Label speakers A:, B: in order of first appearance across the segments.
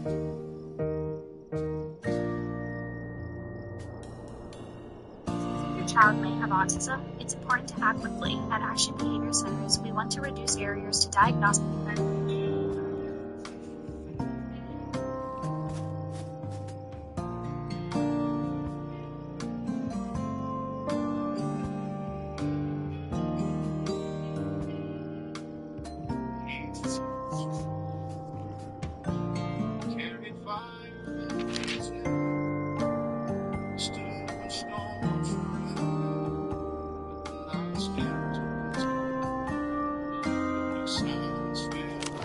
A: Your child may have autism, it's important to act quickly. At Action Behavior Centers, we want to reduce barriers to diagnostic
B: Carried fire in his hand, stood when storms were not scared to his heart. Silence fell.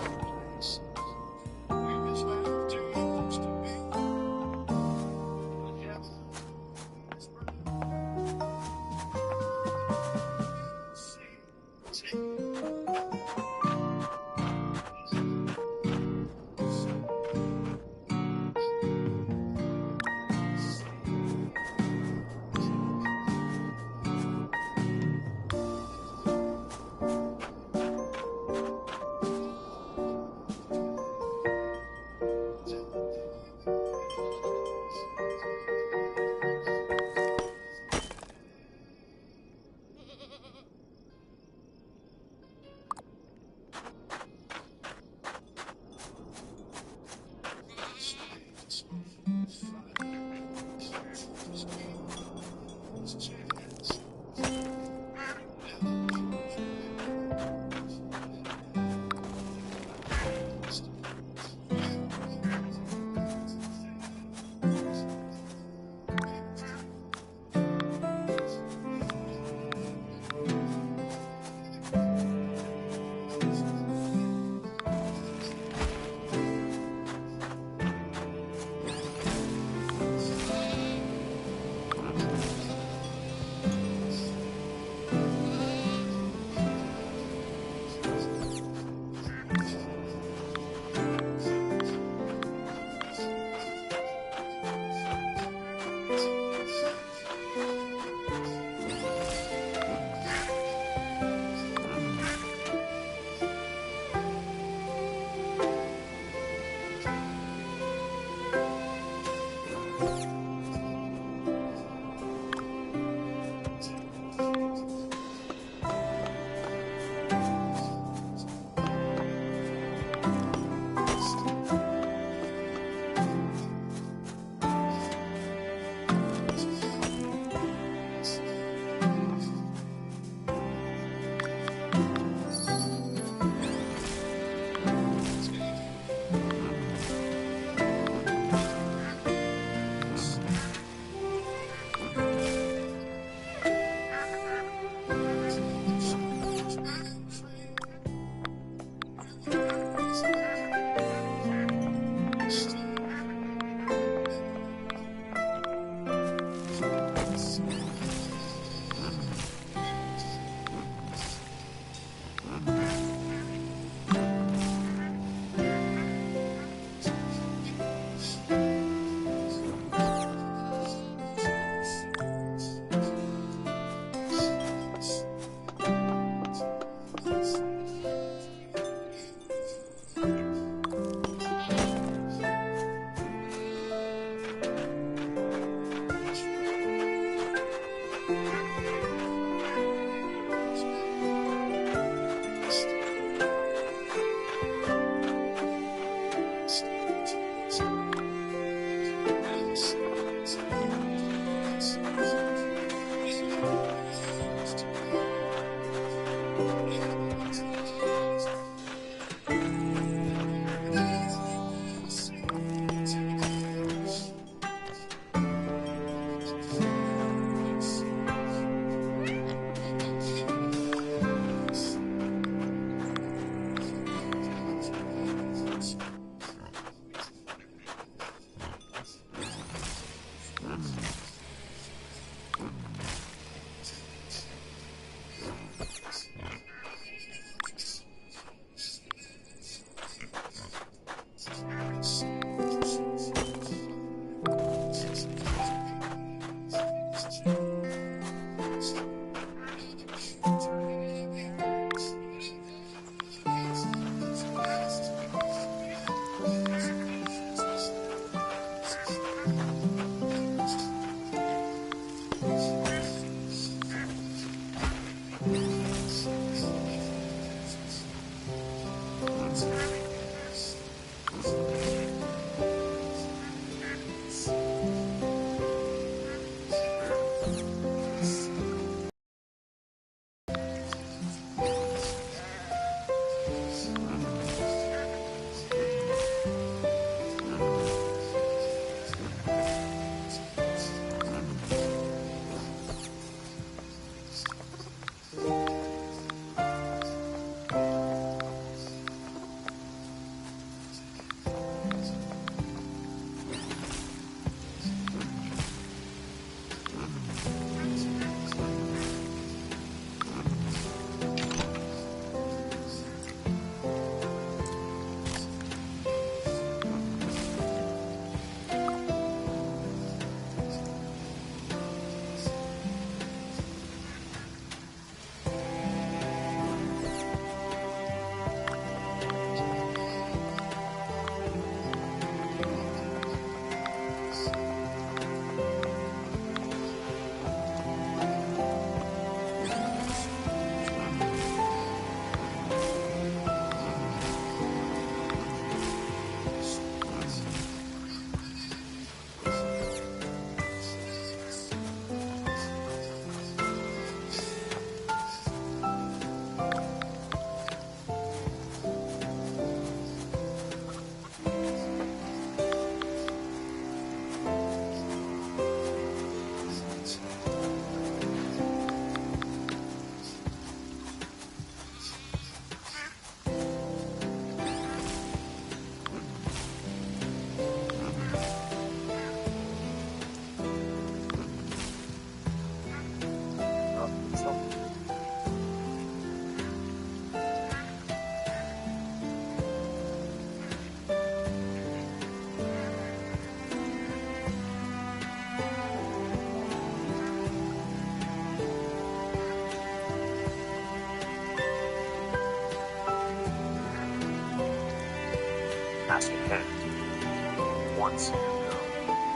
B: task at hand. Once a young girl,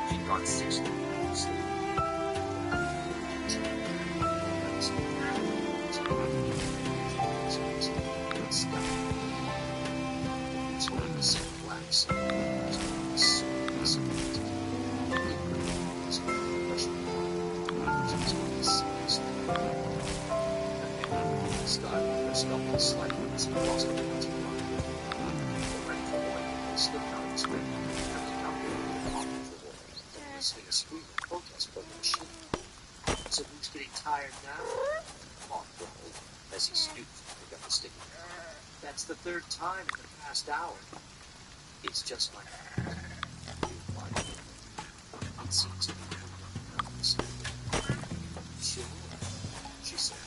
B: she'd gone 6 years to sleep. Slightly as he lost the way to the rock. The red boy slipped out of his grip and looked out the top of the wall, listening a scream of protest from the machine. So who's getting tired now? Bob grumbled as he stooped to pick up the stick. That's the 3rd time in the past hour. It's just like that. He replied. It seems to be moving. Sure, she said.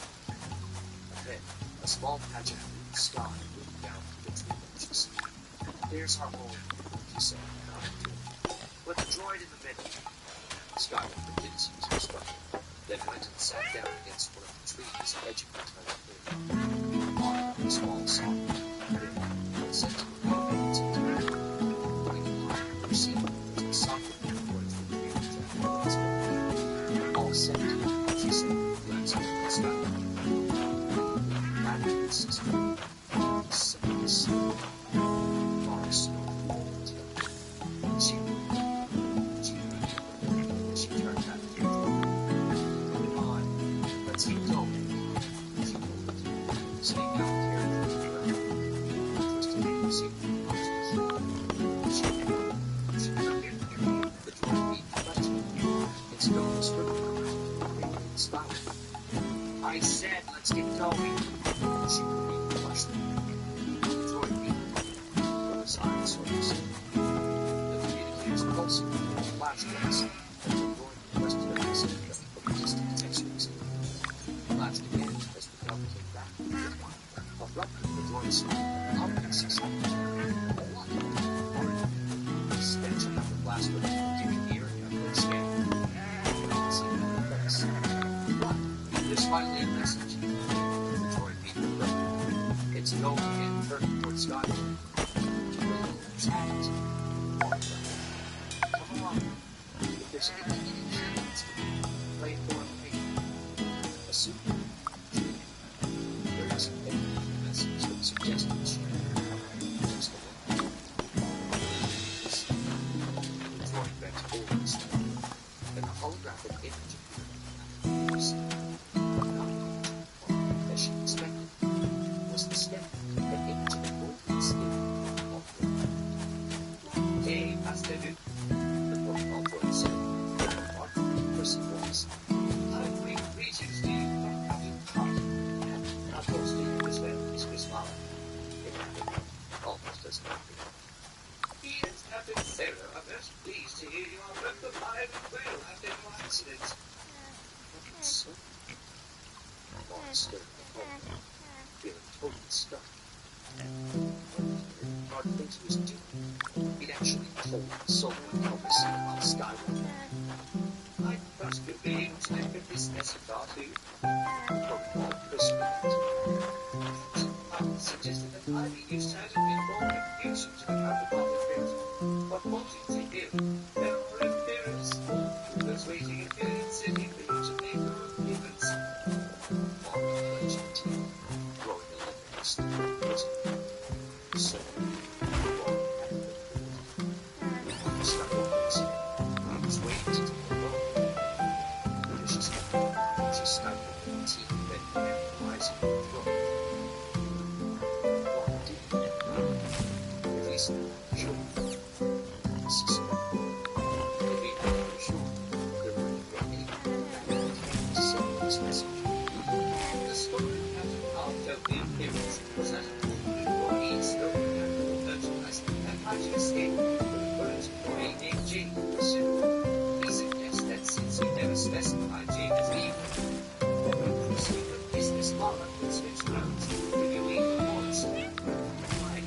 B: Ahead, a small patch of blue sky moved down through the tree branches. There's our home, she said, nodding to it. Put the droid in the middle. Skywalker did as he was instructed, then went and sat down against one of the trees edging the tiny clearing. On a small socket, then set to the elements of time. Putting it on her seat, there's a socket towards the tree projector. All set, she said, glancing at the Skywalker. System. Sickness. Lost. She turned back to the door. Come on, let's keep going. She told it, sitting down carefully to the ground. Twisted her seat She took it. The droid beat flexible. Its nose swiveled around, making it stop. I said, let's get going. She repeated harshly. The droid beat. With his eyes sort of seen. The communicator's pulsing with flash lights as the droid requested a message from a distant X-rays. Flashed again as the gun came back. Abruptly, the droid saw an ominous sound. What? Stenching up the blast with a giving ear and a quick scan. But I can see no face. What? There's finally a message. It's going in perfect towards Scotland. Come on. If there's anything in here that's play it for me. A suit. There isn't anything in the message that suggested she just a little. The droid bent forward and stuff, and the holographic image appeared. As she expected, was the step that into the golden skin of the world. Hey, Master Luke, the protocol droid said, in a remarkably crisp voice. I bring greetings to you from Captain Carter, and our host to you as well, Miss Griswold. It happened almost as nothing. He is Captain Sarah. I'm most pleased to hear you are both alive and well after your accident. So, Lord stood in the hall, feeling totally stuck. Hard things he was doing. He'd actually told Solo and Elvis about Skywalker. I trust you'll be able to make this message, R2. Protocol whispered. I suggested that I be used to having been more confusion to account for the bit. But what did you do? There are appearance. Those waiting in the city for you to make your appearance. Mark clenched her teeth, growing a little mist. So, he was waiting to take a look. Viciously, she stifled her teeth that kept rising in her throat. What did he do? At least, sure. If he were sure, there wouldn't be any to send this message. The story Captain Carl told the appearance was that he stole the capital merchandise and tried to escape with a bullet for a named Jane who pursued. He suggests that since you never specified Jane as evil, then we proceed with business model and switch rounds with your evil wants. Right.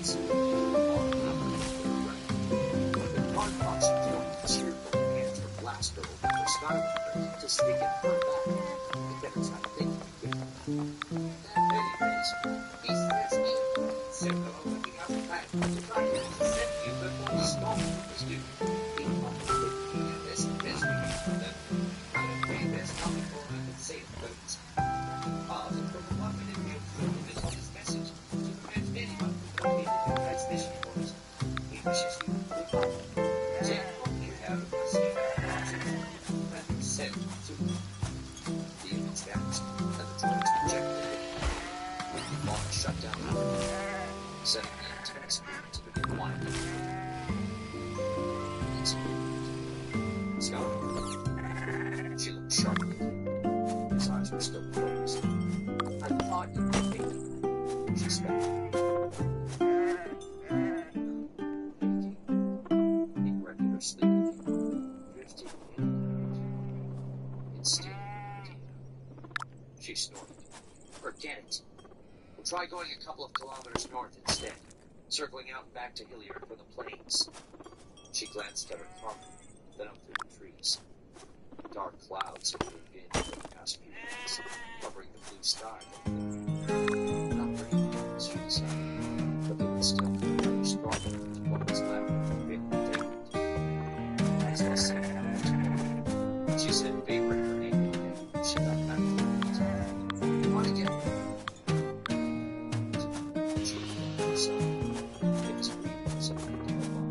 B: The card box joined cheerful hands were blasted over for Skywalker to stick it further back. The better time thinking again. Anyways, he says me. So, we have a plan to try to send you before sky. She looked sharply at him. His eyes were still closed. I thought you were thinking, she speculated. Irregular sleep, drifting in and out. Instead, she snorted. Forget it. We'll try going a couple of kilometers north instead, circling out back to Hilliard for the plains. She glanced at her car, then up through the trees. Dark clouds had moved in over the past few weeks, covering the blue sky. Not very much, she decided, but they would still come rather strongly to what was left of the big daylight. As they set out tomorrow, she said favoring her name again when she got back to the want to get she looked at herself. It was breathing something to go on.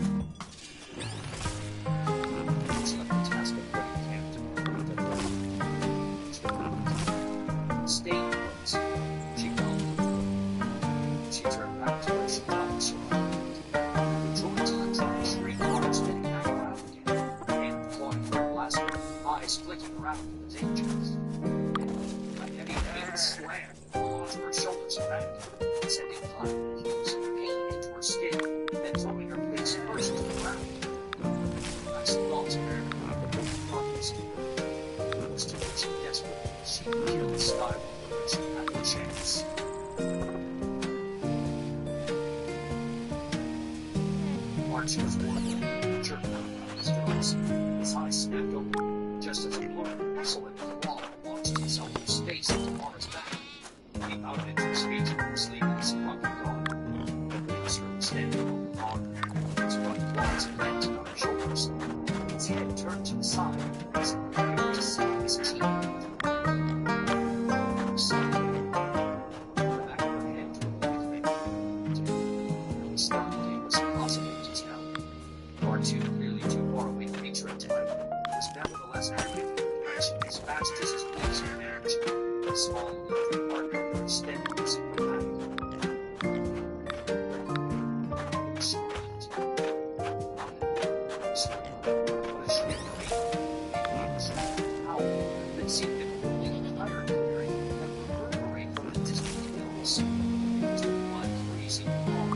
B: She left the task of putting camp tomorrow with her dog. Staying close, she called it. She turned back to where she thought the surroundings. The droid's electronic shrink arm spinning back around again, and clawing for a blaster, eyes flicking around for the dangers. A heavy wind slammed onto her shoulders and back, sending hot heat and pain into her skin, then throwing her face first to the ground. Last thoughts of her, the boat darkness to her, was to which desperately she killed Skywalker when she had the chance. Archie was warned, jerked out of his jaws. His eyes snapped open, just as a blurred muscle and claw launched itself from space into Mara's back. He bounded into his feet, sleeping his pocket gone. The wings were extended over the arm, his front claws planted on her shoulders. His head turned to the side, as if prepared to sink his teeth into the back of her head to avoid failing. He thought the day was impossible to tell. R2, clearly too far away to picture it tonight, was nevertheless active, crashing as fast as his wings could manage. A small electric partner extended his back. That seemed to be the entire clearing and reverberate from the distant hills. It was the blood-freezing roar,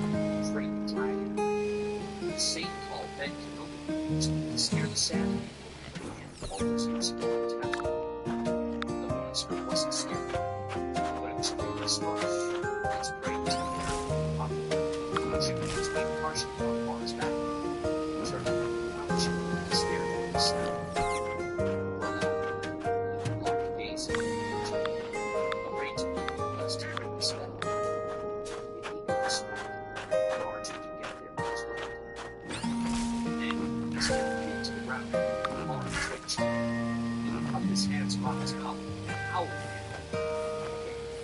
B: freight dragon. The same call Ben Kenobi used to scare the sand all those years ago in town. The monster wasn't scary, but it was clearly smart. Its brain was shooting its weight partially on Mara's back, turning around to stare at the sound. His hands off his collar and howled at him.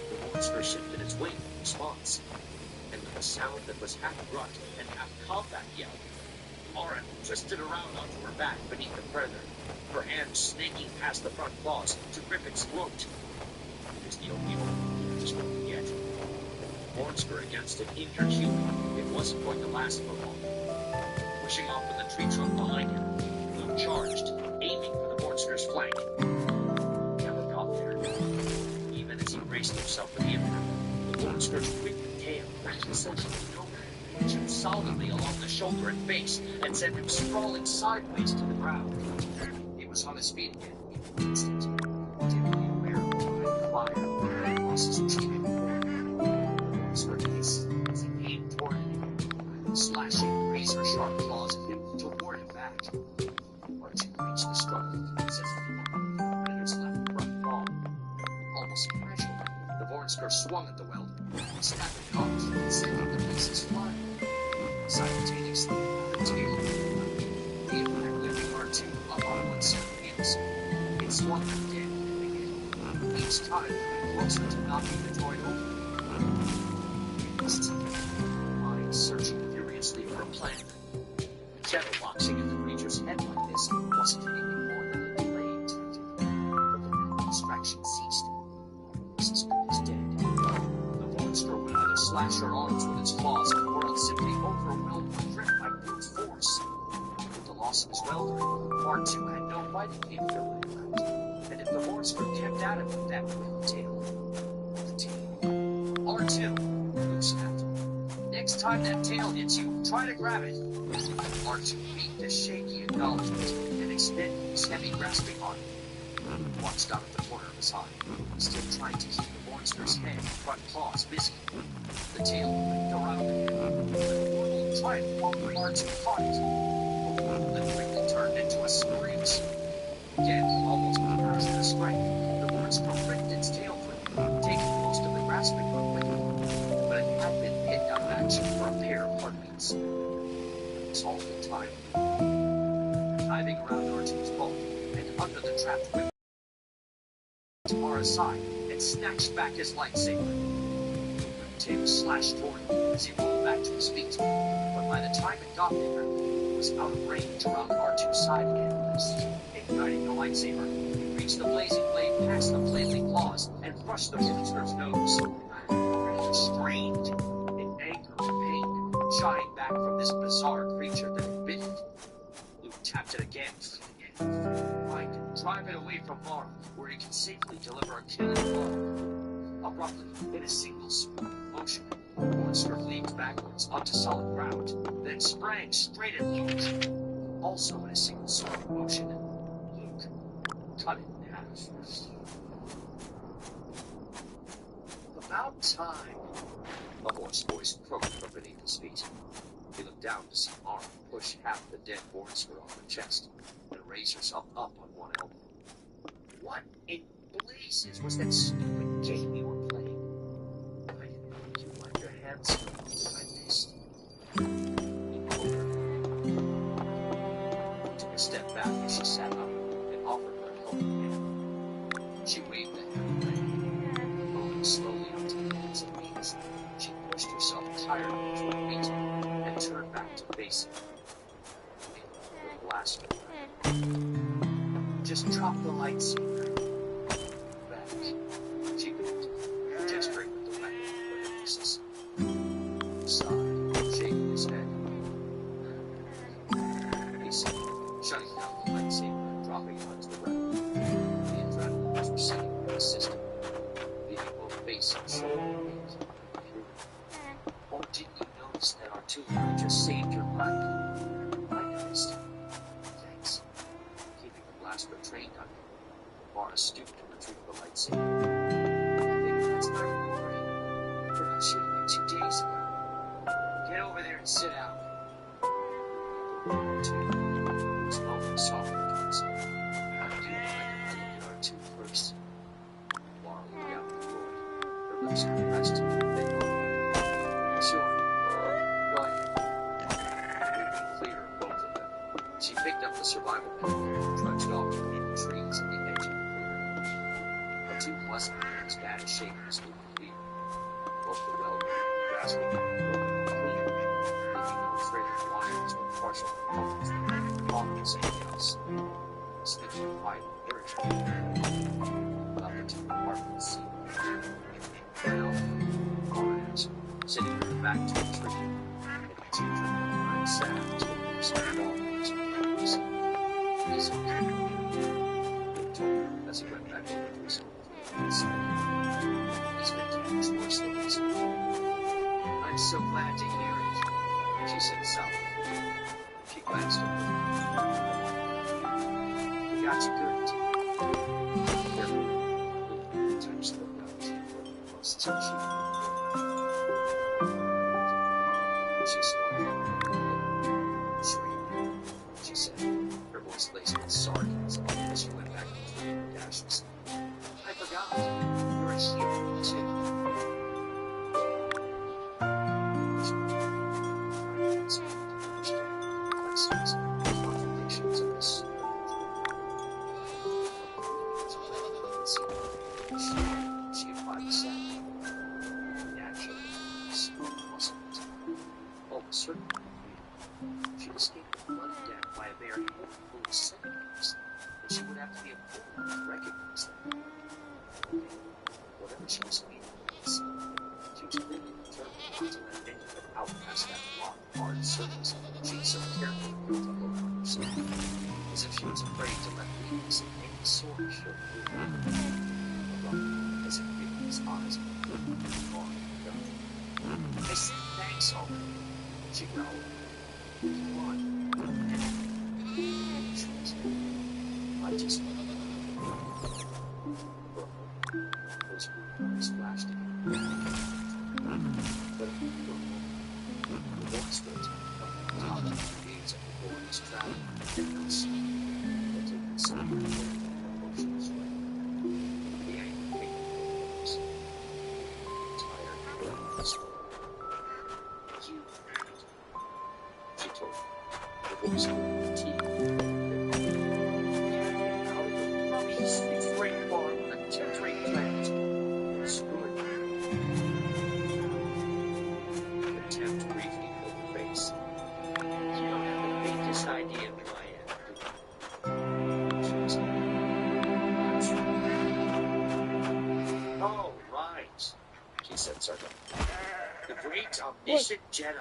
B: The monster shifted its weight in response, and with a sound that was half grunt and half combat yell, Mara twisted around onto her back beneath the predator, her hands snaking past the front claws to grip its throat. It was the only one he just wouldn't get. The monster against an injured human, it wasn't going to last for long. Pushing off with the tree trunk behind him, Luke charged, aiming for the monster's flank. Never got there. Even as he braced himself for the impact, the monster's wicked tail wrapped essentially nowhere, hit him solidly along the shoulder and face, and sent him sprawling sideways to the ground. He was on his feet again in an instant, dimly aware of the red fire across his cheek. The monster hissed as he aimed toward him, slashing razor-sharp claws at him to ward him back. Archie reached the struggling predator's left front paw. Almost fragile, the Vornsker swung at the welder, snapped it off, sending the pieces flying. Simultaneously, the tail of the impact lifting R2 up on one set of wheels. It swung him dead again, each time coming closer to knocking the droid over. Instantly, mind searching furiously for a plan. Shadowboxing in the creature's head like this wasn't anything more than a delayed tactic. But the minute distraction ceased, it was as good as dead. The monster would either slash her arms with its claws or else simply overwhelm her grip by brute force. With the loss of his welder, R2 had no fighting capability left. And if the monster kept at him with that whip tail, the tail. R2, Luke snapped. Next time that tail hits you, try to grab it. R2 beat this shaky acknowledgement and extended his heavy grasping arm. Luke watched out of the corner of his eye, still trying to keep the monster's head and front paws busy. The tail whipped around again. With a whirling triumph, R2 caught it. Then quickly turned into a screech. Again, almost without the strength, the monster ripped its tail free, taking most of the grasping arm with it. But it had been hit out of action for a pair of heartbeats. It was all the time. Diving around R2's bulk and under the trapped whip to Mara's side and snatched back his lightsaber. The tail slashed toward him as he rolled back to his feet. But by the time it got there, it was out of range around R2's side again. Igniting the lightsaber, he reached the blazing blade past the flailing claws and crushed the monster's nose. It screamed in anger and pain, shying back from this bizarre creature that had bit it. Luke tapped it again, trying to drive it away from Mara, where he could safely deliver a killing blow. Abruptly, in a single smooth motion, the monster leaped backwards onto solid ground, then sprang straight at Luke. Also in a single smooth motion, Luke cut it in half. About time, a hoarse voice croaked from beneath his feet. He looked down to see Mara push half the dead monster off her chest and raise herself up on one elbow. What in blazes was that stupid game you were playing? I didn't think you liked your hands. I missed. He took a step back as she sat up and offered her a helping hand. She waved the hand away, moving slowly up to the hands and knees. She pushed herself tiredly to her feet and turned back to face him. The blaster. Just drop the lightsaber. Back. She moved, gesturing with the weapon for emphasis. Sighed, shaking his head. He said, shutting down the lightsaber and dropping it onto the ground. The adrenaline was receding from his system, leaving both face and shoulder pains. Or didn't you notice that our two just saved your life? I noticed. Thanks. Keeping the blaster trained on him, Mara stooped to retrieve the lightsaber. I think that's my memory. But I shooting you 2 days ago. Get over there and sit down. R2 was moving softly towards him. I do like to look at R2 first. Mara looked out the door. Her lips compressed, then opened. Sure. Go ahead. Breathing clear of both of them, she picked up the survival pack and trudged off between the trees at the edge of the clearing. R2 wasn't in as bad a shape as Luke could be. Both the well-known grasping and clear, leaving no trail of lines or partial components that might be common as anything else. Sniffing wide irritably, without the two compartments seen. Well, Mara asked, sitting with her back to the tree, and the two behind sad to the leaves of the wall as he He's okay. Luke told her as he went back over to his own side. He's been damaged worse than this. I'm so glad to hear it, she said softly. She glanced over. We got you good. Carefully, Luke touched the nose close to the cheek. She snorted. Sweet, she said, her voice laced with sarcasm as she went back to the and dashed the sleep. I forgot. You're a hero, too. Contradictions of this. She applied the sound. Naturally, this wasn't it. Almost certainly. She escaped a bloody death by a mere handful of centimeters, and she would have to be a fool to recognize that. Whatever she was feeling, she was really determined not to let any of it out past that long, hard surface she'd so carefully built up around herself. as if she was afraid to let weakness of any sort show through. As if reading his eyes were on the I said thanks already, she growled. Come on. I just those blue eyes flashed again. But the voice was top of the gates at the door of his travel and no sleep, but taking some emotions away. The angry fingers, tired hands. You, she told me, the voice of fatigue. It's great far on a 10th rate planet. Screw it. The attempt briefly filled her face. You don't have the faintest idea who I am, do you? She was oh, right, she said sarcastically. The great omniscient Jedi.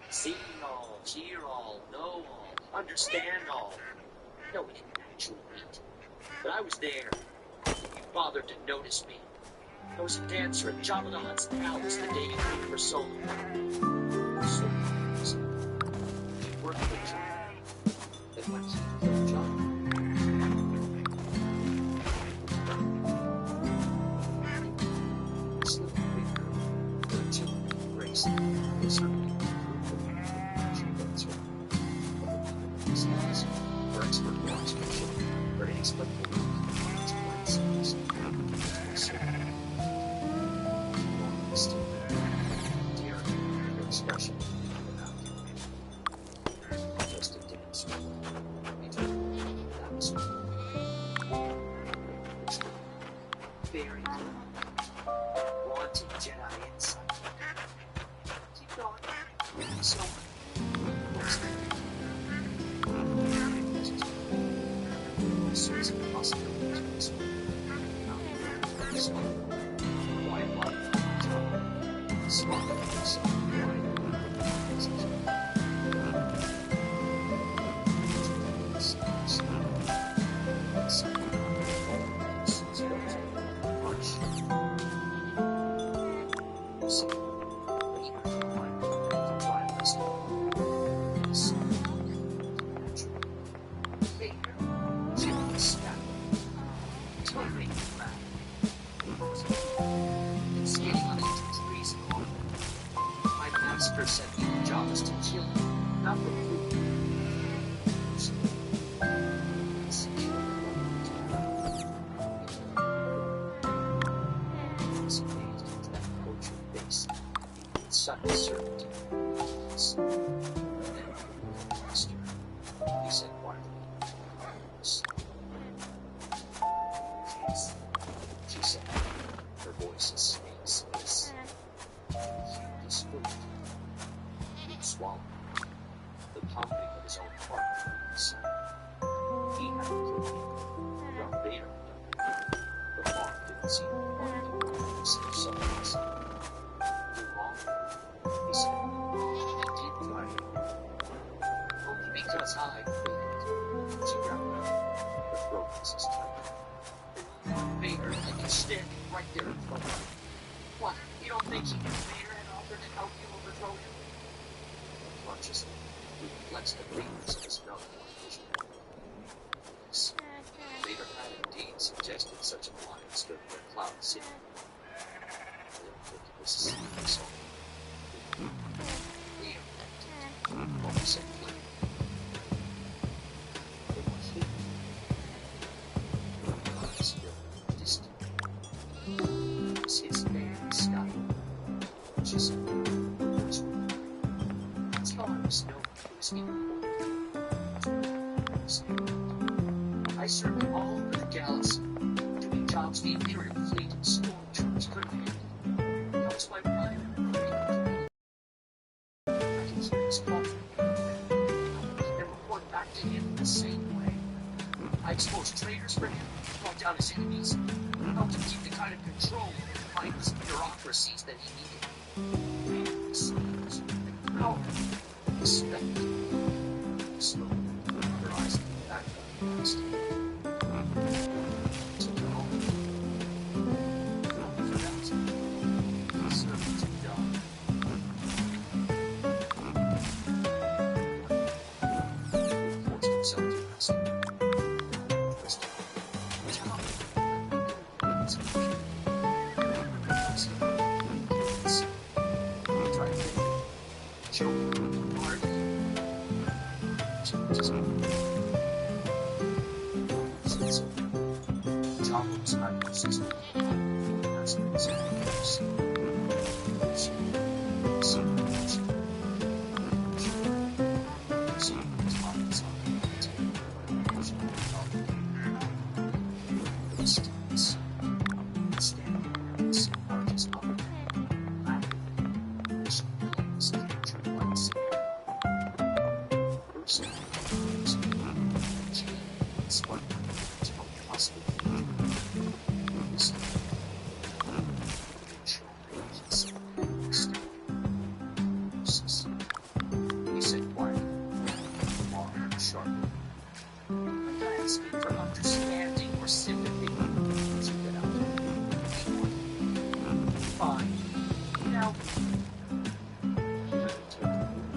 B: See all, hear all, know all, understand all. No, we didn't actually meet. But I was there. You bothered to notice me. I was a dancer at Jabba the Hutt's palace the day you came for solo. So you worked with Jabba. Then went to kill Jabba. Slipped finger, her chin embraced. They certainly she was her. His hands, her expert watchmanship, her inexplicable glances. Dear, her expression without just a dance. That was very good. Wanted Jedi insight. Keep going. So, sorts of possibilities. Quiet life. Smart yourself. Said the job is to kill, not recruit. He's amazed into that tortured face with sudden certainty. Master, he said quietly. Yes, she said, her voice a snake's voice. He disproved. Swallowed. The pounding of his own heart was silent. He had killed him. Darth Vader had done it. The Mark didn't seem to want to save someone else. Too long, he said. He did try it. Only because I failed. She grabbed her. Her throat was as tight. Darth Vader, like he's standing right there in front of you. What? You don't think he knew Vader had offered to help you overthrow him? Consciously, he flexed the fingers of his mouth on vision. Yes, Vader had indeed suggested such an alliance during their Cloud City. I don't think it was a secret song. Liam meant it, Paul said clearly. It was hidden. It was still distant. It was his name in the sky. She said, no, it was I served all over the galaxy, doing jobs the Imperial fleet and stormtroopers couldn't handle. That was my private career. I can keep his culture and report back to him the same way. I exposed traitors for him, brought down his enemies, helped him keep the kind of control and mindless bureaucracies that he needed. Power. Respect. Slowly, her eyes back up. asked. Took her home. For that, the servant died. He forced himself to ask. Twisted. Tell me. It's okay. Perhaps he kids. Try to think. Children. Marty. Changes me. Said so. Charles had no sister. That's the reason I can't see. She was Martin's on the table. She for the students. Standing there with some largest mother. Laughing. She claims the future might see her. First, it's what tell possible he said quietly, long and sharp. I can't ask you for understanding or sympathy. She get out. Fine. Now,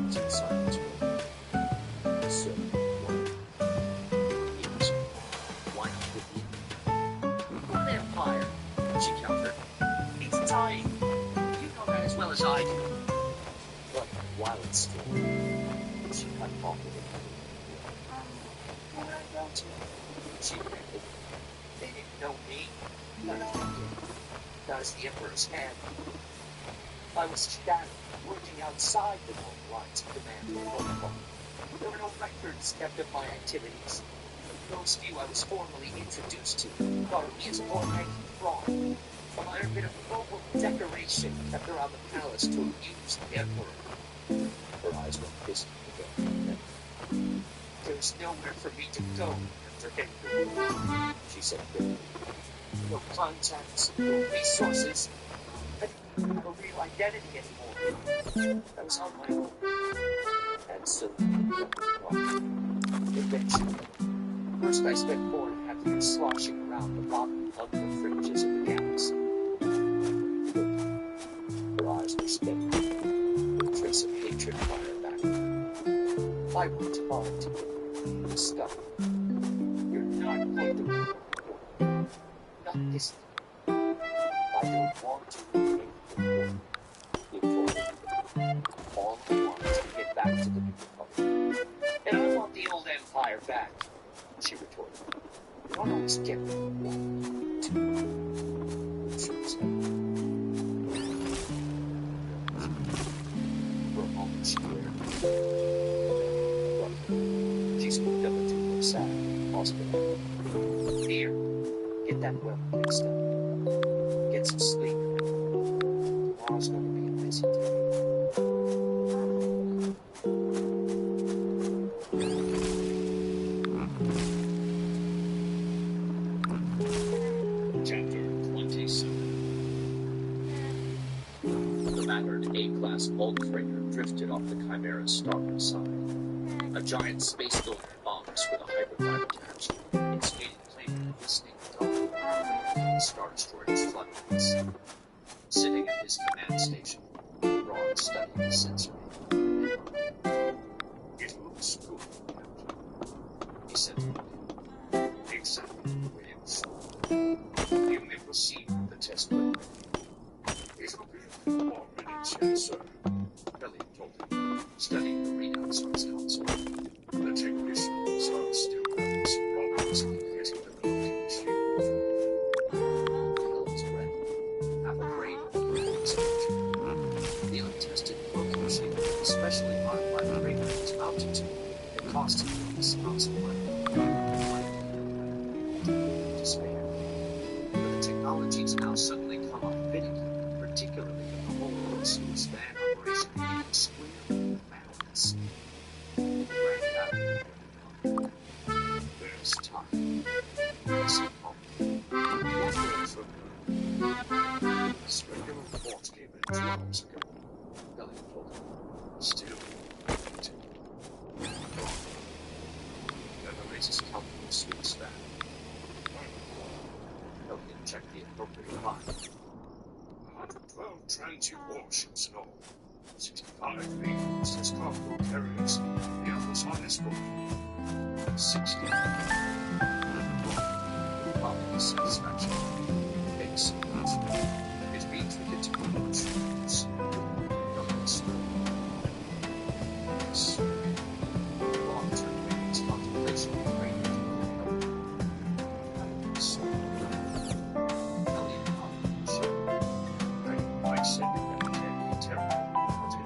B: it's in silence. So, why not with you? An empire, she countered. It's dying. You know that as well as I do. But while it's still, she cut off with it. What I go to? She demanded. They didn't know me. None of them did. That is the Emperor's hand. I was stabbed, working outside the known lines of command and protocol. There were no records kept of my activities. Those few I was formally introduced to thought of me as a low-ranking fraud. A minor bit of mobile decoration kept around the palace to amuse the Emperor. Her eyes went busy again. There's nowhere for me to go after hitting the wall, she said quickly. No contacts, no resources. I didn't have a real identity anymore. I was on my own. And so, eventually. First I spent 4.5 years sloshing around the bottom of the fringes of the galaxy. Her eyes were steady, with a trace of hatred fire back. I worked hard to get you stuck. You're not going to win. Not this time. I don't want to win anymore. You told me. All I want is to get back to the New Republic. And I want the old empire back, she retorted. You don't always get what you want to. She was for a moment she glared. She scooped up a tube of sack, tossed it up. Here, get that well fixed up. Get some sleep. Tomorrow's going to be a busy day. Chapter 27. The battered A-class bulk freighter drifted off the Chimera's starboard side. A giant space builder box with a hyperdrive attached. Its maiden plane listening dull. The Star Destroyer's floodlights. Sitting at his command station, Ron studied the sensor. It looks good, Captain, he said to me. Exactly the way it was. You may proceed with the test when ready. It will be a few more minutes yet, sir, Elliot told him, studying the readouts on his console. The technicians are still having some problems in getting the cloaking machine. The hell was ready. Half afraid of the explosion. The untested cloaking machine, especially modified to rate its altitude, had cost him this amounts of money. Despair. But the technology has now suddenly come up fitting, particularly in the whole world smooth span operation being square madness. There's time. It's this regular report came in 2 hours ago. Elliot told him. Still, generates calculus to expand. Elliot checked the appropriate line. 112 transient warships in all. 65 vehicles as cargo carriers. The others on escort. 60. Probably satisfaction. Excellent. It means we get to go much use. Yes. Long-term maintenance contemplation of training. Elliot confidence. I said that we can be terrible, but in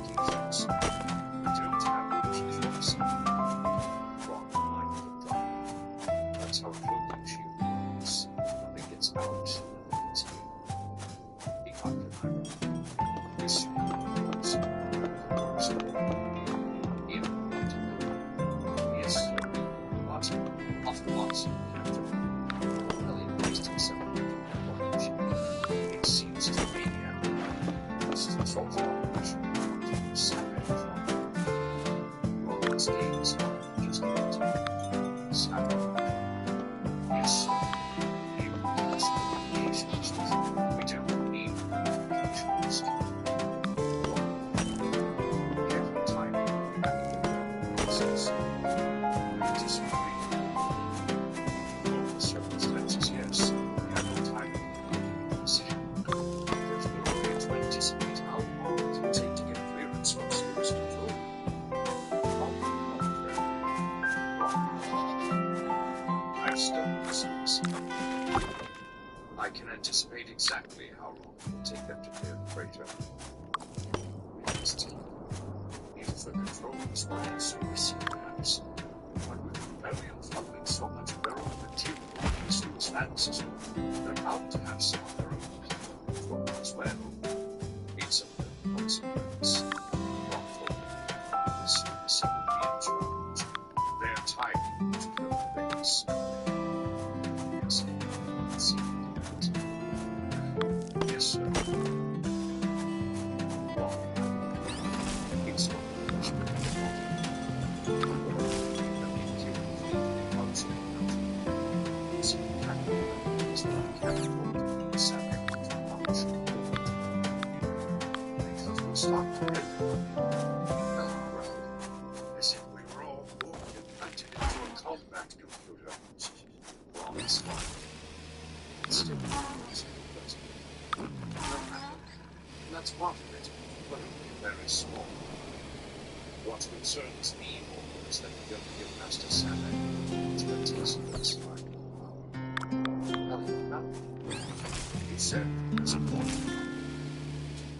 B: defense, we don't have much choice. Wrong line of the drop. That's how clothing shield works. Nothing gets out. It's he occupied. This was even not to know. Yes, lots of captain. Elliot placed himself in the ship. It seems to be this is a sort of operation. Savage. Well, this game is not just a savage. Yes, sir. You give us communications. We don't need communications. Careful timing. Says, we disagree. All the circumstances, yes. Careful timing. Decision. There's no way to anticipate how long it will take to get clearance from service control. I've studied the service. I can anticipate exactly how long it will take them to clear the freighter. If the controls were in service, perhaps, but with rebellion funneling so much barrel material into its fantasies, they're bound to have some of their own people control as well. It's of the consequence. Wrongful. The service will be in charge. They're tied to the base. Yes, let's see that. Yes, sir. Wrong. It's not the mission of the body. The inhuman fleet function. It's incredible. It's not capable of savage function. Because we stopped everyone. As if we were all born implanted into a combat computer. Wrong is fine. It's still not but no matter. That's part of it, but only very small. What concerns me more is that we don't give Master Saturn expertise in this line of power. Elliot, now, you said there's a point.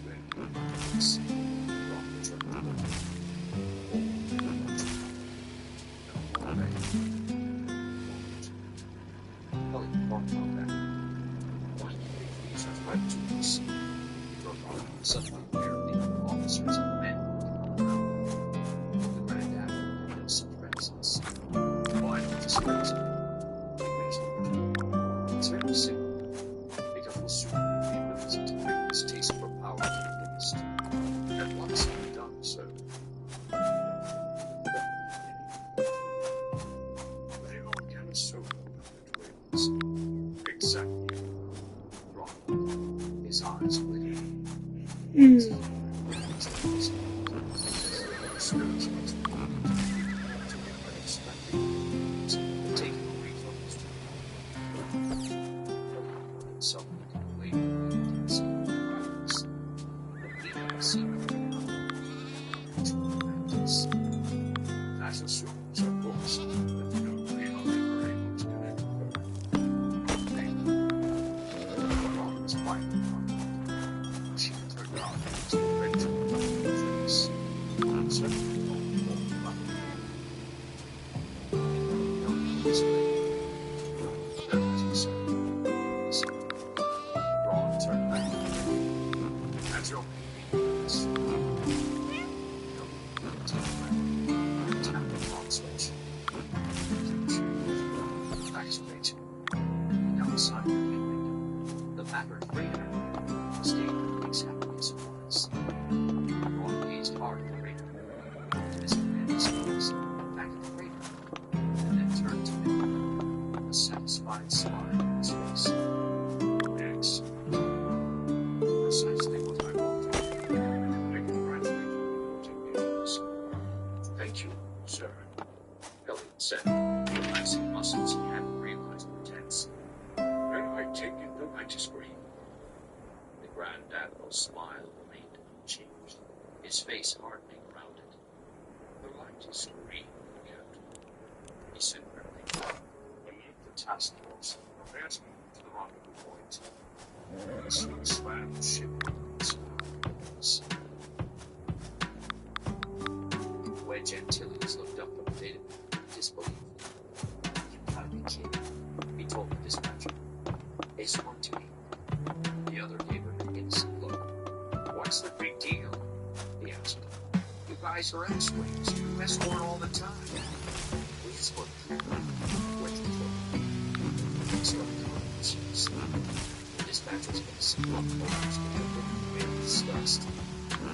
B: When you see wrong trouble. Suddenly, apparently, officers and men come around. The Grand Admiral had such reticence. Why not just raise it? It's very simple, because we'll soon have the ability to bring this taste for power to the fullest. And once we've done so, they all can so puppet wings. Exactly. Wrong. His eyes glittered. satisfied smile on his face. Excellent. Precisely what I wanted. I congratulate you for taking this. Thank you, sir, Elliot said, relaxing muscles he hadn't realized were tense. And I take it the light is green. The Grand Admiral's smile remained unchanged, his face hardening around it. The light is green, Captain, he said grimly. When the task force advanced me to the rendezvous point, the slow slam ship was. Wedge Antilles looked up at the data in disbelief. You gotta be kidding, he told the dispatcher. They swung to me. The other gave her an innocent look. What's the big deal? He asked. You guys are X-Wings. You escort all the time. We escort people. Wedge retorted. So the dispatcher's face looked almost a little bit disgust.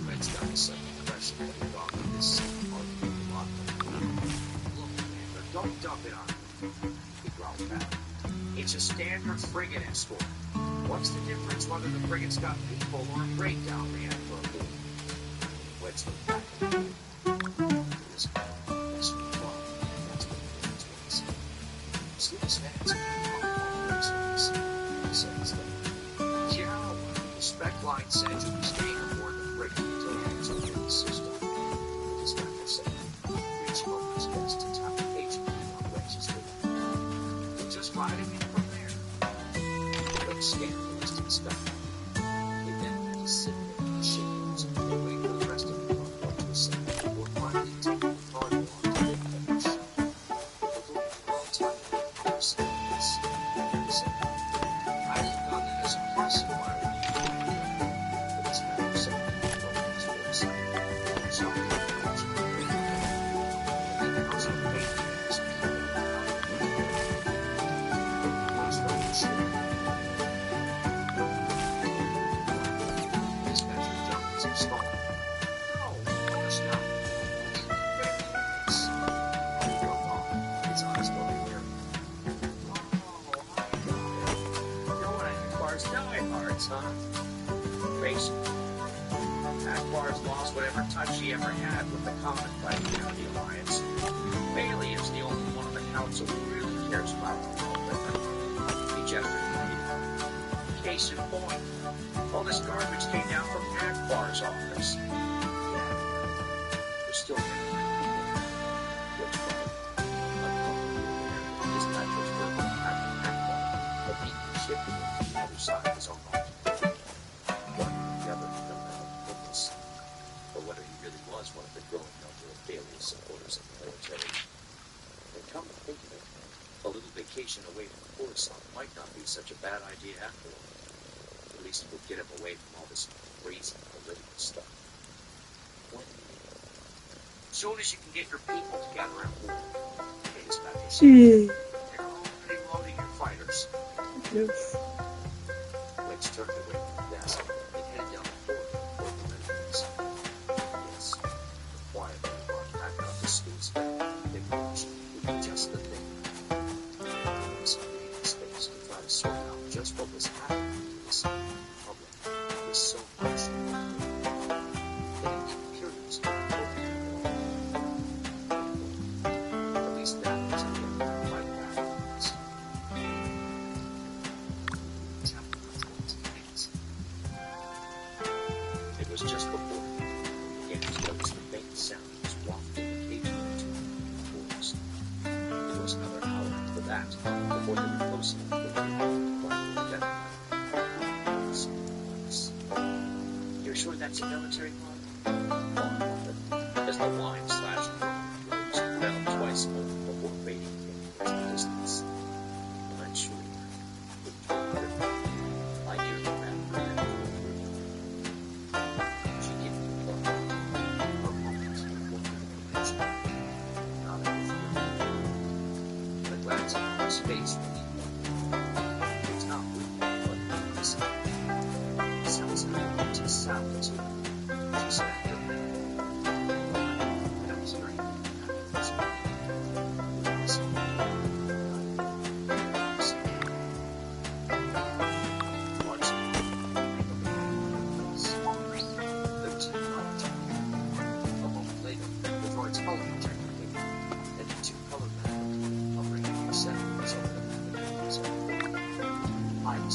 B: Wedge got a sudden impression that he thought that this same argument lot. Look, Commander, don't dump it on me, he growled back. It's a standard frigate escort. What's the difference whether the frigate's got people or a breakdown man for a board? Wedge looked back at him. It was yes, we thought. That's what it was. Slip his hands and he said instead. Yeah, well, the spec line said you were staying aboard the frigate until you had something in the system. The dispatcher said, reaching over his desk to tap the page on Wedge's lead. We're just riding in from there. But scandalous to the spec line. He then had to sit there and shake hands and wait for the rest of the run to ascend before finally taking the target on to the finish. Although we're all tired of conversations, he said, I look on it as a plus if I were you. The dispatcher said, from his website, something else. And then also made the ask what's wrong with the ship? The dispatcher jumped as he stalled. No, of course not. He broke off, his eyes going weary. Oh, I got it. You're one of Akbar's diehards, huh? Basically. Akbar's lost whatever touch he ever had with the common fighting down the Alliance. Bailey is the only one on the council who really cares about the world living. He gestured to me. Case in point, all this garbage came down from Akbar's office. Yeah, we're still getting rid of it. Which part? Uncomfortably aware that the dispatcher's working having Akbar, but being shifted to the other side of his own life. One or the other felt that hopeless. Or whether he really was one of the growing number of Bailey's supporters in the military. And come to think of it, a little vacation away from Coruscant might not be such a bad idea after all. At least it would get him away from all this crazy political stuff. When? Soon as you can get your people together at war. The dispatcher said. They're already loading your fighters.
C: Yes.
B: Wedge turned away from the desk and headed down the corridor toward the residence. Yes, the quiet man brought back up the school's bed. They watched would be just the thing. There was breathing space to try to sort out just what was happening to this public. There's so much that it appears to be at least that was the end by the afterwards. It was just before he began to notice the faint sound was wafted occasionally to the forest. It was another hour after that before they were close enough to the You're sure that's a military line? Vaughn wondered, as the line slashed rose and fell twice more before fading into the distance. I'm sure. I hear the man. She didn't reply. Her moment before the connection. Not everything. But glancing at his face when he went. It's not moving, but listen. Sounds like it just sounded to her. She said, that was very good.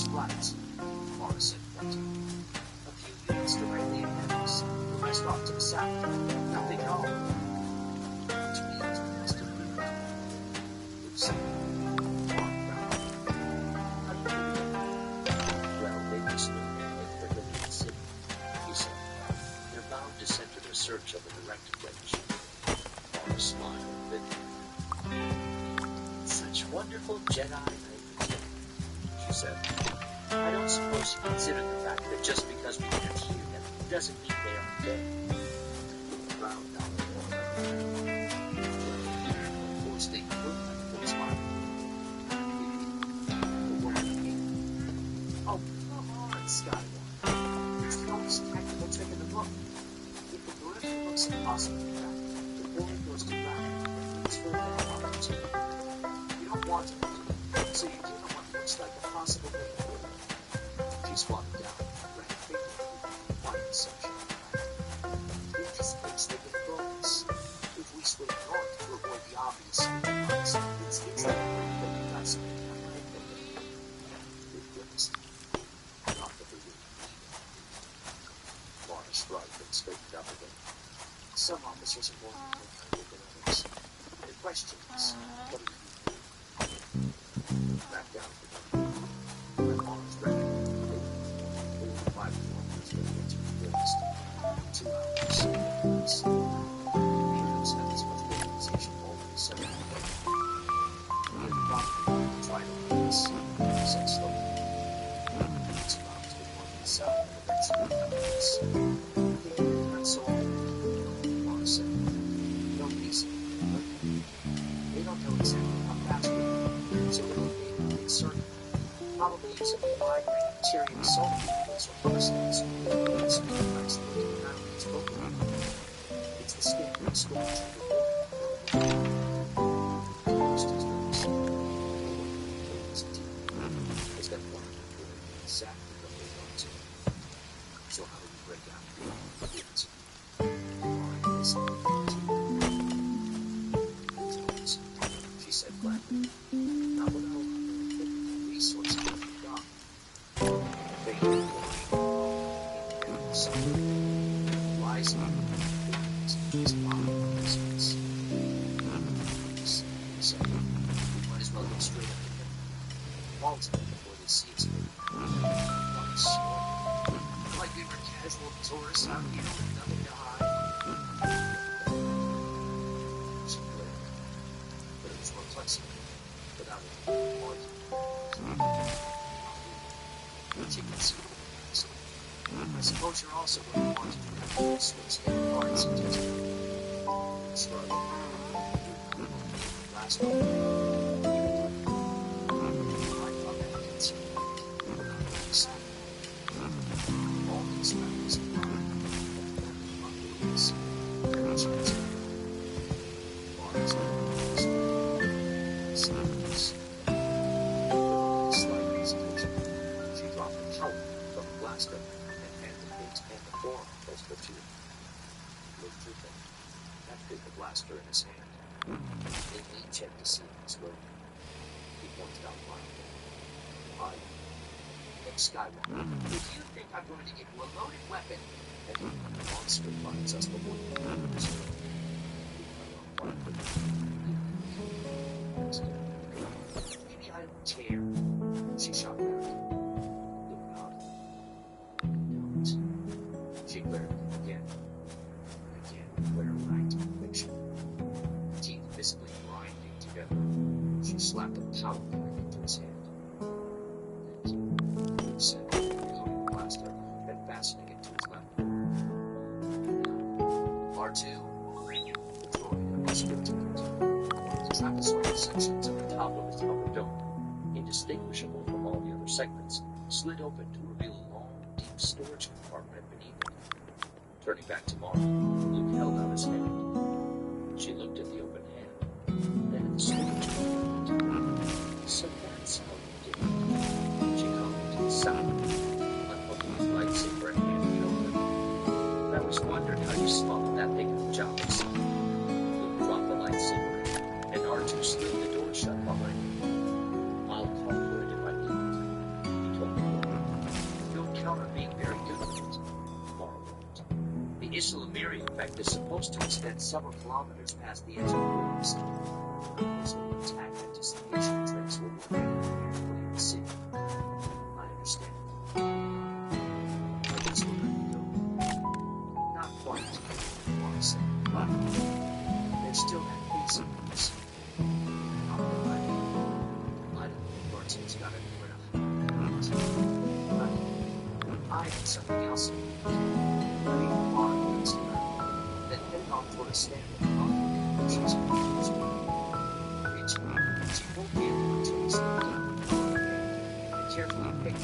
B: flight, Mara said, pointing. A few units directly ahead of us, the rest off to the south. Nothing at all. Which means we must have moved. Luke said. Mara frowned. How do you figure that? Well, they just look like they're looking at the city, he said. They're bound to center their search on the direct approach. Mara smiled bitterly. Such wonderful Jedi naivete, she said. I don't suppose you consider the fact that just because we can't hear them doesn't mean they aren't there. Frowned down the water. Of course they could, Luke smiled. What do you mean? Oh, come on, Skywalker. There's the most technical trick in the book. If the perimeter looks impossible to crack, the bullet goes to ground and leaves for a opportunity. You don't want to, so you give them what looks like a possible way to do it. She squatted down and ran quickly through the quiet sunshine. It just thinks they can throw us. If we swing north to avoid the obvious speed bumps, it's like that we've got something on our head. We've witnessed it. Not that we really need it. Mara shrugged and straightened up again. Some officers are more paranoid than others. The question is, what do you do? Back down to the when Mara's ready, they were 5 kilometers away to the west. 2 hours. Neither had as much organization already set up. We had probably tried to do this, he said slowly. It's about to the north and south and eventually come to us. They did not so often, Mara said. No reason. They don't know exactly how fast we're moving, so they will be able to insert probably using a wide range of Tyrian assault vehicles or mercenaries who are certain device looking around its program. It's the standard stormtrooper building. Most is noticing. It's deep. Is that one of the exactly what they want to? So how do we break out? It's alright, listen to she said flatly. Not without the resources that we've got. They are going in something. Rising up is bottom of this place. He said, we might as well go straight up to them. Halt before they see us. Like slow. Like we were casual tourists out here with nothing to hide. She glared. But it was more flexible. Without a point. She can see it. I suppose you're also going to want to do that switch in parts and just shrugged. Last one. I thought that I could see all these levels of power and this slight hesitation. She dropped the pellet from the blaster and handed it and the form as her to it. Looked through them, hefted the blaster in his hand. They each had to see his load. He pointed out mildly. I am Skywalker. If you think I'm going to give you a loaded weapon, and the monster finds us before the others, maybe I don't care. She shot back. Look nodded. Don't. She glared again. Again, glare of ranked conviction. Teeth visibly grinding together. She slapped a powder knife into his hand. Thank you, he said, reloading the blaster and fastening it to his left. R2. The droid understood to continue. The trapezoidal sections at the top of his upper dome, indistinguishable from all the other segments, slid open to reveal a long, deep storage compartment beneath it. Turning back to Mara, Luke held out his hand. She looked at the open hand, then at the storage compartment. So that's how you did it, she commented sourly, unhooking his lightsaber and handing it over. I always wondered how you smuggled that thing in the jobs. Luke dropped the lightsaber, and R2 slid the door shut behind him. I'll call for it if I need it, he told her. effect is supposed to extend several kilometers past the edge of the forest. So the attack anticipation tricks will be very carefully to see. I understand. I guess we're ready to go. Not quite, I said, but there's still that piece of us. I don't know Martin's got anywhere to hide. I had something else in mind. I mean, on against her. Then headed off toward a stand of she's confused. She won't be able to chase them down and carefully pick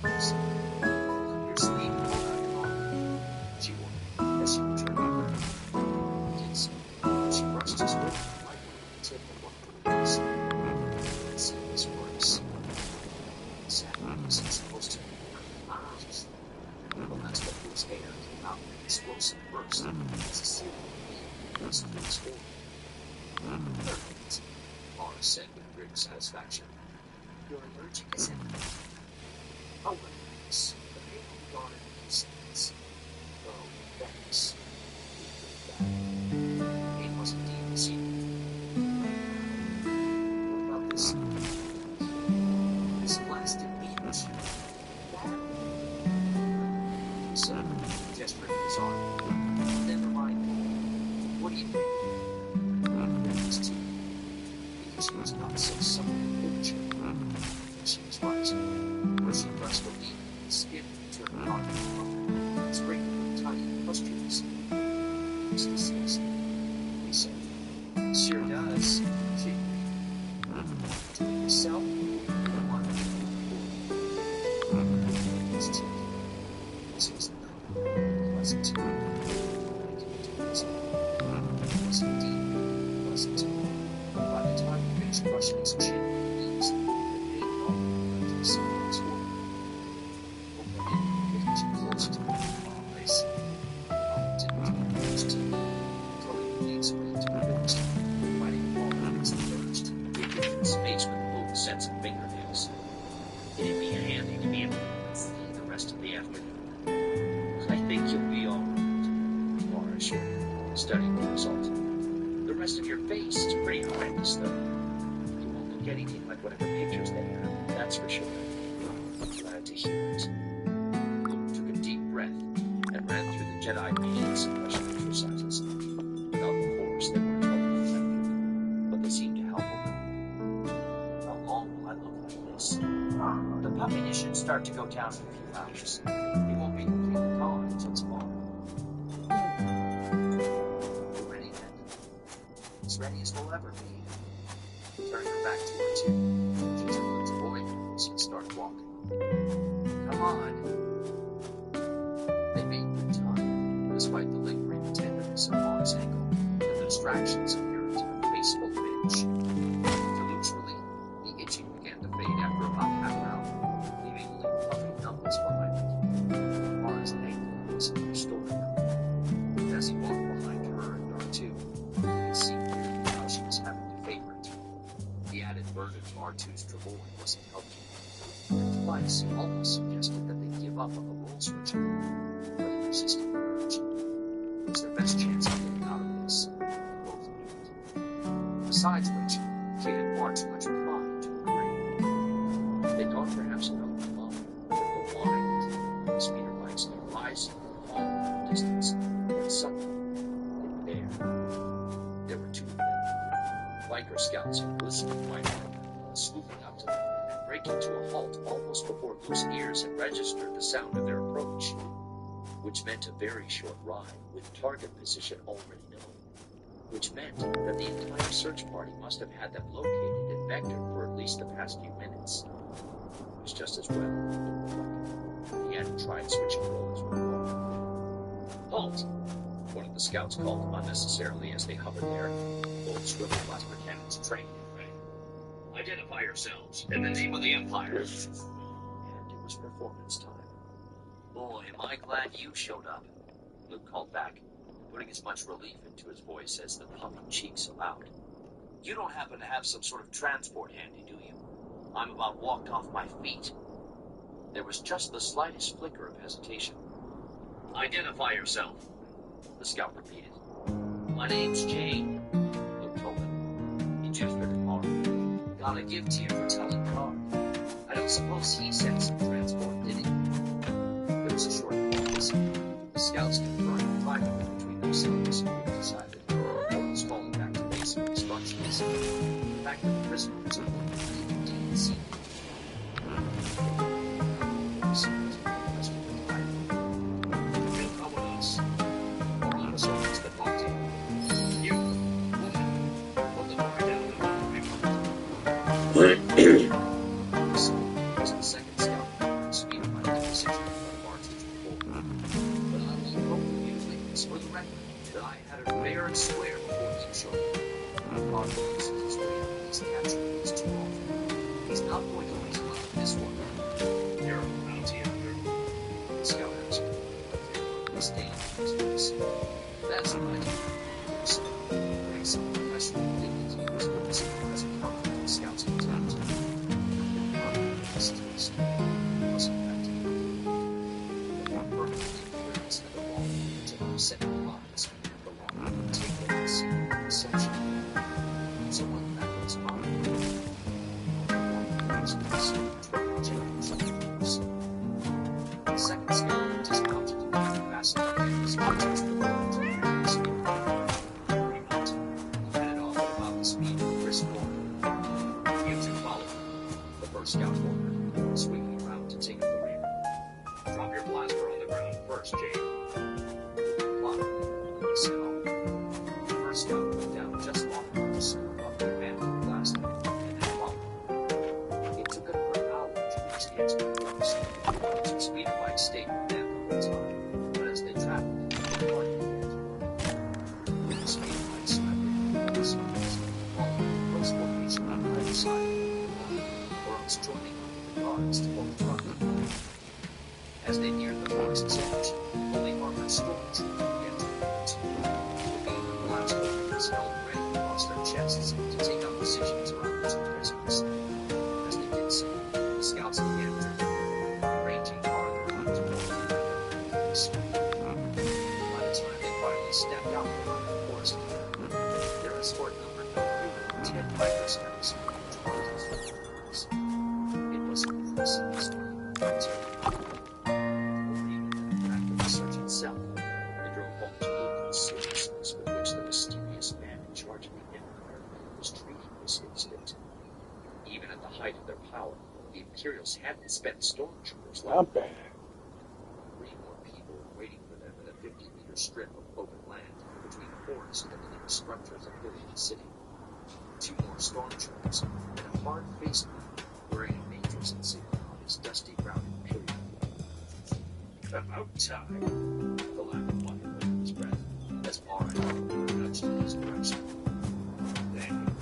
B: the your sleeve on. She won't, as she returned over. Did so. She brushed his whip lightly with the tip of one of her wrists. Let's see if this works. Exactly as it's supposed to. Well, that's what his hair came out in an explosive burst as a searing beam was through his form. Perfect, Mara said with grim satisfaction. You're allergic, is it? Oh, well, yes. The pain will be gone in a few seconds. Oh, thanks. Pain was indeed receding. What about this? This blasted beach. He said, gesturing his arm. Never mind. What do you think? His teeth. Because he was not so subtle a picture. She was right. Where she brushed the leaf, the skin turned on him. Sprinkled with tiny pustules. It's disgusting, he said. Sure does, she agreed. To yourself, one his teeth. This was not pleasant. I came to his it was indeed pleasant. By the time he finished brushing his chin and knees, the pain all to the side of his forehead. But when it getting too close to my eyes, I didn't touch teeth. Until he explained to me finished, fighting all against the first. He did his face with both sets of fingernails. It'd be handy to be able to see the rest of the afternoon. I think you'll be all right, Laura assured him, studying the result. The rest of your face is pretty horrendous, though. You won't look anything like whatever pictures they have, that's for sure. Glad to hear it. Luke took a deep breath and ran through the Jedi patience suppression exercises. Without the course, they weren't helpful effective, but they seemed to help him. How long will I look like this? The puppiness should start to go down in a few hours. He won't be completely gone until tomorrow. Ready then? As ready as we'll ever be. Turning her back to her too, she took Luke's boy as he started walking. Come on. They made good time, despite the lingering tenderness of Mara's ankle and the distractions inherent in a face full of itch. To Luke's relief, the itching began to fade after about half an hour, leaving only puffing numbness behind it. Mara's ankle was restored now. As he walked behind her and R2, he could see clearly how she was having to favor it. The added burden of R2's travois wasn't helping. And twice he almost suggested that they give up on the roll switching, but he resisted the urge. It was their best chance of getting out of this. They both knew it. Besides which, she had far too much pride to agree. They thought perhaps another kilometer, but the wine, the speeder lights near rising all in the distance, but suddenly, there were two of them. Biker scouts in glistening white armor, swooping up to them and breaking to a halt almost before Luke's ears had registered the sound of their approach, which meant a very short ride with target position already known, which meant that the entire search party must have had them located and vectored for at least the past few minutes. It was just as well Luke reflected. He hadn't tried switching roles before. Halt! One of the scouts called unnecessarily as they hovered there, both swivel plasma cannons trained and ready. Identify yourselves in the name of the Empire. And it was performance time. Boy, am I glad you showed up, Luke called back, putting as much relief into his voice as the puffing cheeks allowed. You don't happen to have some sort of transport handy, do you? I'm about walked off my feet. There was just the slightest flicker of hesitation. Identify yourself. The scout repeated. My name's Jane, Luke told him. He gestured at Mark. Got a gift here for telling Carr. I don't suppose he sent some transport, did he? There was a short pause. The scouts conferred privately between themselves and decided Mark was falling back to basic instructions. The fact that the prisoner was important he didn't see. Was the second scout speed of my position of Mark's before. But I will hope you ladies for the record that I had a fair and square before he showed me. Mark uses his way out of his capture is too often. He's not going to waste luck on this one. You're a bounty hunter, the scout answered. He's dangerous. That's what I do. So, bring some professional dignity was witnessed as a counter to the scout's contempt. Second lines, the long take the secret reception. Someone back in his mind. The second scout dismounted and fastened up his archers to the wall to the remount. He headed off at about the speed of a brisk walk. You two follow me, the first scout ordered, swinging around to take up the rear. Drop your blaster on the ground first, Jane. The first scout went down just long enough to scoop up the man with the blast and then followed. It took them for an hour to reach the expert force. Some speed bikes stayed with them the whole time, but as they traveled, the party began to run. The speed bikes swept in on the sides, following close formation on either side of the line, or else joining the guards to hold the front. As they neared the forest's edge, only armored stormtroopers began to held ready across their chests to take up positions around the two prisoners. As they did so, the scouts began to ranging farther out toward the forest. By the time they finally stepped out from the forest, their escort numbered 10 biker scouts and 20 troopers. It was an impressive display. Over even the fact of the search itself, they drove home to look at the seriousness with which the mysterious man in charge of the Empire was treating this his victim. Even at the height of their power, the Imperials hadn't spent stormtroopers like
C: Not bad.
B: 3 more people were waiting for them in a 50-meter strip of open land between the forest and the nearest structures of the city. 2 more stormtroopers and a hard-faced man wearing a major's insignia on his dusty brown Imperial. About time, the latter wondered under his breath, as Mara nudged in his direction. Thank you.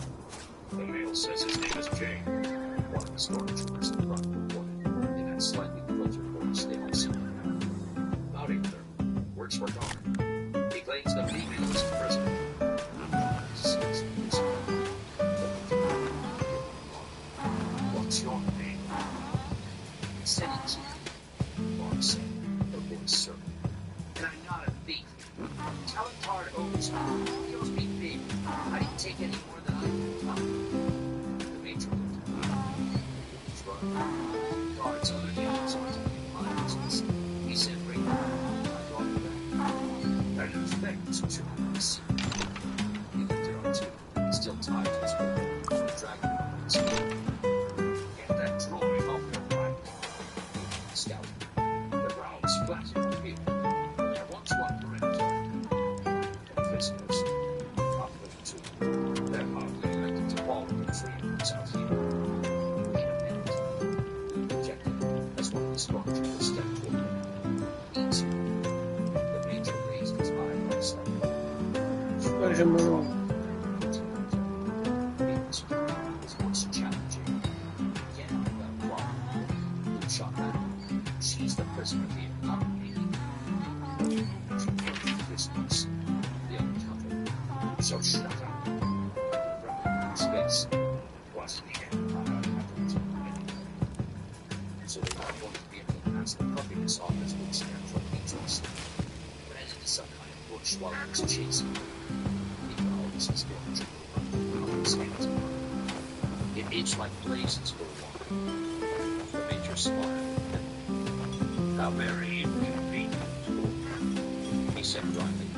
B: The male says his name is Jane. One of the stormtroopers in front reported, in that slightly filtered voice they all seemed to know. Howdy, sir. Works for Connor. He claims the female is prisoner. What's your name? He said he's Mara said, her voice circled. And I'm not a thief. Talentard owes me. He owes me big. I didn't take any more than I could come. The matron looked at me. He's right. Guards other demons aren't to be in my business. He said, bring her. I brought her back. I expect to see. He looked at our two, still tied to his foot, and dragged him on his feet. Get that drawing off your right. Scout. The ground's flat in the field. There wants one perimeter. The prisoners, probably 2. They're hardly elected to follow the freedoms out here. Wait a minute. He objected as one of the stormtroopers stepped toward him. Easy. The major raised his eyebrows slightly.
C: There's a move.
B: His voice challenging. Again, without quality. Luke shot back. She's the prisoner here, not me. She came to this place. The other countered. So shut up. From his face. What's the end? So they weren't going to be able to pass the puffiness off as Luke stared from Beatrice. But as into some kind of bush while he was chasing him. He followed as his stormtrooper out his hands. It aged like blazes for a while. The Major smiled. How very inconvenient, he said dryly.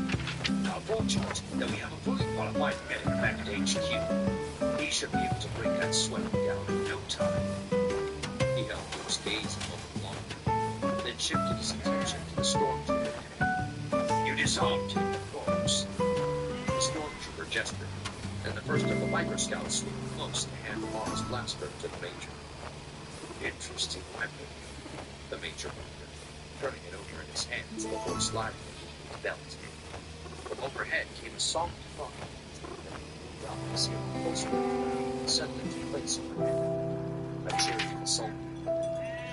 B: How fortunate that we have a fully qualified medic back at HQ. He should be able to break that swelling down in no time. He held to his gaze a moment longer, then shifted his attention to the stormtrooper. You disarmed him, of course. The stormtrooper gestured, and the first of the micro scouts swooped close to hand Mars' blaster to the Major. Interesting weapon, the Major wondered, turning it over in his hands before sliding it into his belt. From overhead came a soft thud. Dropped his heel closer to the ground and settled into place overhead. A cheering assault,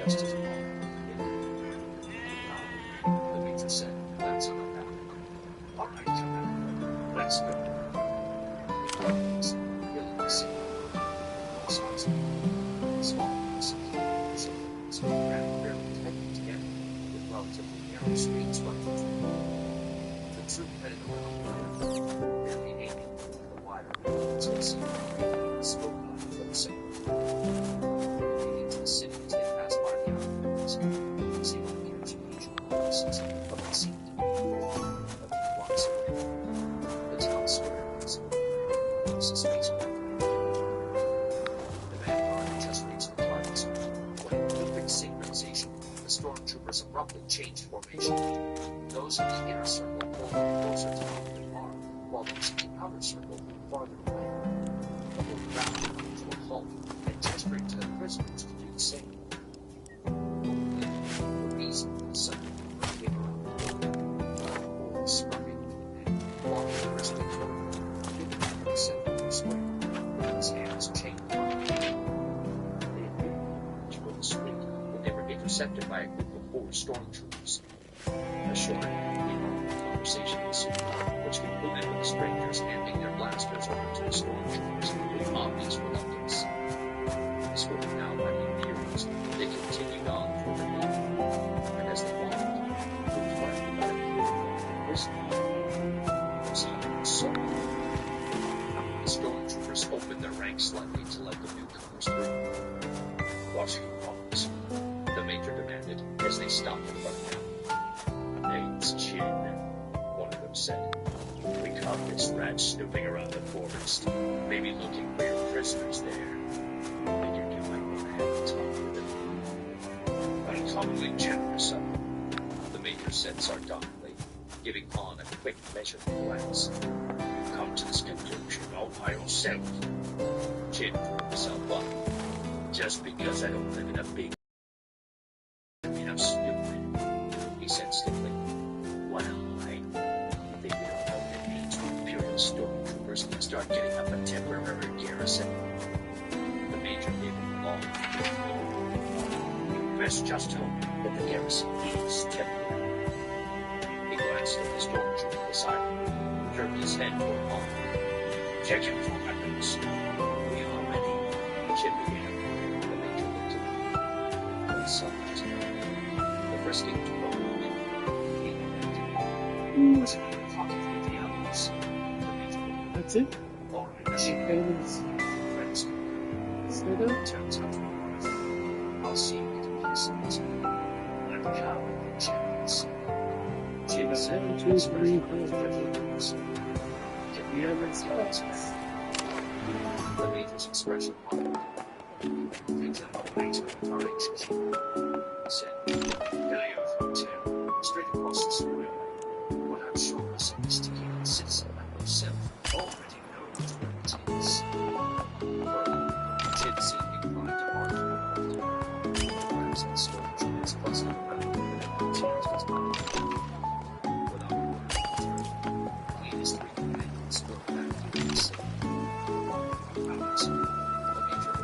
B: just as long the Major said, glancing up at him. All right, Commander, let's go. Feeling the sea. All sorts of small pieces, so ran fairly tightly together with relatively narrow streets running through. The troop headed around, barely aiming for the wider roads that seemed to spoke out for the signal. Heading into the city as they passed by the outposts, seeing the appearance of usual places of what seemed to be a few blocks away. The town square was a spacecraft. The vanguard had just reached the target zone when, in perfect synchronization, the stormtroopers abruptly changed formation. Those in the inner circle pulled closer to the arm, while those in the outer circle moved farther away. The whole crowd came to a halt and gesturing to the prisoners to do the same. The reason for the sudden came around the corner, all smirking and walking briskly toward them, giving them the center of the square, with his hands chained behind them. They had been toward the street when they were intercepted by a group of 4 stormtroopers. A short, conversation ensued, which concluded with the strangers handing their blasters over to the stormtroopers with obvious reluctance. Escorted now by the Imperials, they continued on toward the north, and as they walked, moved right by the was hot so. The stormtroopers opened their ranks slightly to let the newcomers through. What's your cause? The Major demanded as they stopped in front of him. Name's Chin, one of them said. We caught this rat snooping around the forest, maybe looking for your prisoners there. Figured you might want to have a talk with him. Uncommonly generous of him, the Major said sardonically, giving Han a quick measured glance. You come to this conclusion all by yourself. Chin drew himself up. Just because I don't live in a big I'm stupid, he said stiffly. Well, I think we don't know what it means when Imperial stormtroopers can start getting up a temporary garrison. The Major gave him a long You best just hope that the garrison is temporary. He glanced at the stormtrooper beside him, jerked his head toward Han. Check him for weapons. We are ready. Chin began. The Major looked at him. They saw it. The frisking took over the wind. Was it in the pocket with the others? The Major looked.
C: That's it?
B: All right, she friends. Turns out to be one. I'll see you get a piece of this. Let the coward get chance. Jim said,
C: 1, 2, 3, 4,
B: 5. The Major's expression widened. Things are not right with our HQ. He said, Hilliard Hotel, straight across the square. Well, I'm sure a sophisticated citizen like yourself already knows where it is. Chin seemed inclined to argue. Perhaps the stormtroopers buzzing around and changed his mind. Without a word, he and his 3 companions strode back to the city. Alex, the Major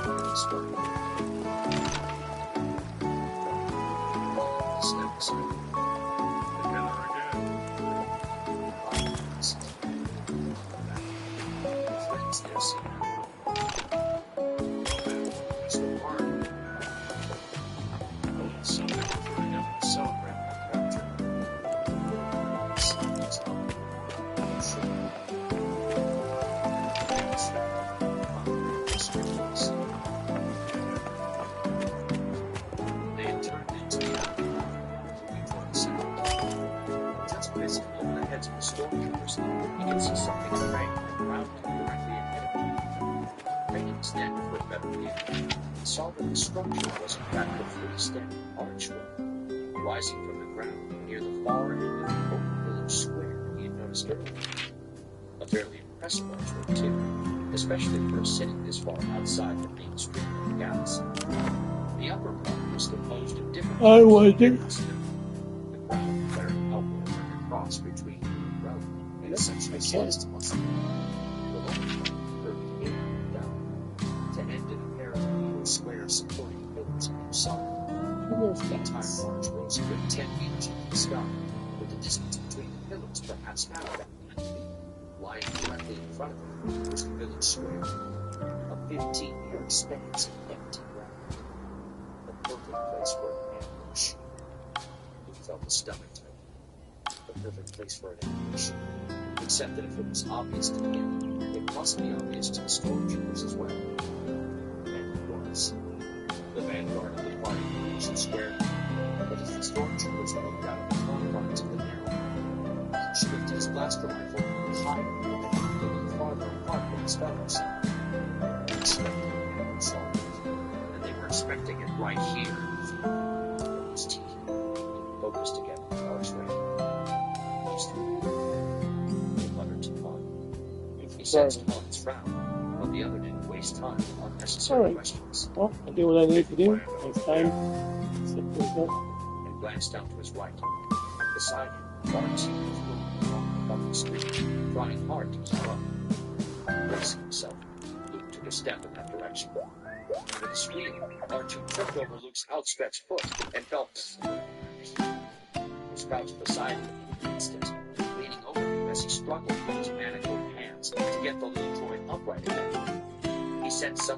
B: ordered, spoke. Step aside. The killer again. Friends there see Mr. Warren. in and saw that the structure was in fact a freestanding archway rising from the ground near the far end of the open village square he had noticed earlier. A fairly impressive archway, too, especially for a city this far outside the main street of the galaxy. The upper part was composed of different
C: I
B: types of
C: wonder.
B: buildings, the ground flaring outward like a cross between the road and essentially sliced muscle. The lower part curved in and down to end in a pair of needle square supporting pillars on each side. The entire arch rose a good 10 meters into the sky, with the distance between the pillars perhaps half that. Lying directly in front of him was the village square, a 15-yard expanse of empty ground, a perfect place for an ambush. He felt his stomach tighten. The perfect place for an ambush, except that if it was obvious to him, it must be obvious to the stormtroopers as well. And it was. The vanguard of the party reached the square, but as the stormtroopers moved out of the confines of the narrow, each lifted his blaster rifle higher and a little farther apart than his fellows. Expecting an assault, and they were expecting it right here. His teeth focused together in the archway. These three, he muttered to Khan. He sensed Khan's frown, but the other didn't waste time with unnecessary questions.
C: Well, I do what I need to do. Next time. Simple as that.
B: And glanced down to his right. Beside him, Barnes was moving along above the street, trying hard to keep up. Bracing himself, Luke took a step in that direction. With a scream, R2 tripped over Luke's outstretched foot and fell. He was crouched beside him in an instant, leaning over him as he struggled with his manacled hands to get the little droid upright again. He sent some